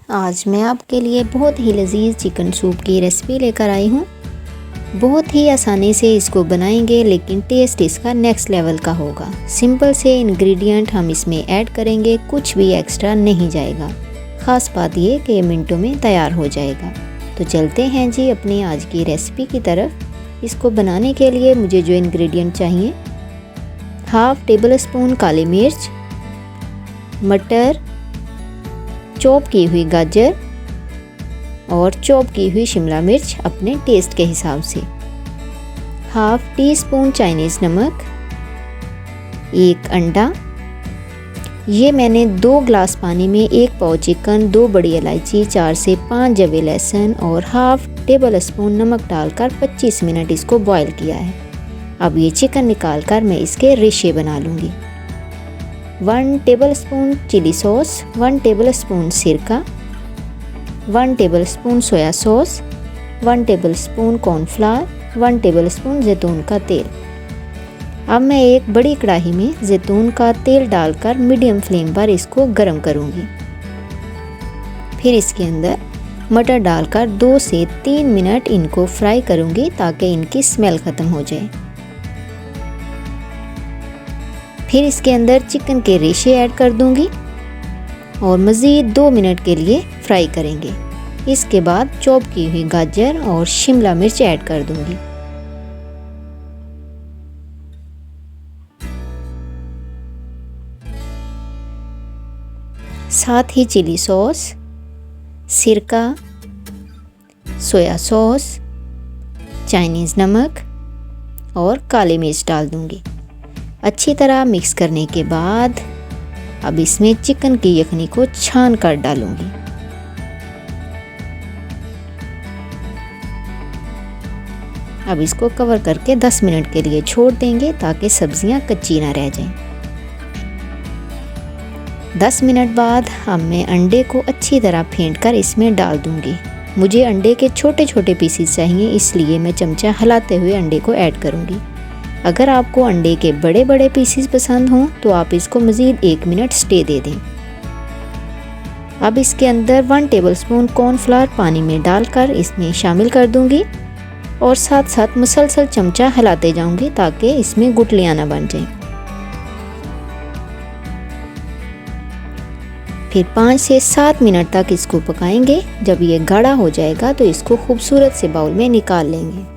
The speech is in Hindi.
आज मैं आपके लिए बहुत ही लजीज चिकन सूप की रेसिपी लेकर आई हूँ। बहुत ही आसानी से इसको बनाएंगे, लेकिन टेस्ट इसका नेक्स्ट लेवल का होगा। सिंपल से इंग्रेडिएंट हम इसमें ऐड करेंगे, कुछ भी एक्स्ट्रा नहीं जाएगा। ख़ास बात ये कि मिनटों में तैयार हो जाएगा। तो चलते हैं जी अपनी आज की रेसिपी की तरफ। इसको बनाने के लिए मुझे जो इंग्रेडिएंट चाहिए, हाफ टेबल स्पून काली मिर्च, मटर, चॉप की हुई गाजर और चॉप की हुई शिमला मिर्च अपने टेस्ट के हिसाब से, हाफ टी स्पून चाइनीज़ नमक, एक अंडा। ये मैंने 2 ग्लास पानी में 1 पाव चिकन, 2 बड़ी इलायची, 4 से 5 जवे लहसुन और हाफ टेबल स्पून नमक डालकर 25 मिनट इसको बॉईल किया है। अब ये चिकन निकाल कर मैं इसके रेशे बना लूँगी। 1 tablespoon chilli sauce, 1 tablespoon सिरका, 1 tablespoon soya sauce, 1 tablespoon cornflour, 1 tablespoon जैतून का तेल। अब मैं एक बड़ी कढ़ाई में जैतून का तेल डालकर मीडियम फ्लेम पर इसको गर्म करूंगी। फिर इसके अंदर मटर डालकर 2 से 3 मिनट इनको फ्राई करूंगी ताकि इनकी स्मेल ख़त्म हो जाए। फिर इसके अंदर चिकन के रेशे ऐड कर दूंगी और मज़ीद 2 मिनट के लिए फ्राई करेंगे। इसके बाद चॉप की हुई गाजर और शिमला मिर्च ऐड कर दूंगी। साथ ही चिली सॉस, सिरका, सोया सॉस, चाइनीज़ नमक और काली मिर्च डाल दूंगी। अच्छी तरह मिक्स करने के बाद अब इसमें चिकन की यखनी को छान कर डालूंगी। अब इसको कवर करके 10 मिनट के लिए छोड़ देंगे ताकि सब्जियां कच्ची ना रह जाएं। 10 मिनट बाद अब मैं अंडे को अच्छी तरह फेंट कर इसमें डाल दूंगी। मुझे अंडे के छोटे छोटे पीसेस चाहिए, इसलिए मैं चमचा हिलाते हुए अंडे को ऐड करूंगी। अगर आपको अंडे के बड़े बड़े पीसेस पसंद हों तो आप इसको मज़ीद 1 मिनट स्टे दे दें। अब इसके अंदर 1 टेबलस्पून कॉर्नफ्लावर पानी में डालकर इसमें शामिल कर दूंगी और साथ साथ मुसलसल चमचा हिलाते जाऊंगी ताकि इसमें गुठलियां ना बन जाएं। फिर 5 से 7 मिनट तक इसको पकाएंगे। जब ये गाढ़ा हो जाएगा तो इसको खूबसूरत से बाउल में निकाल लेंगे।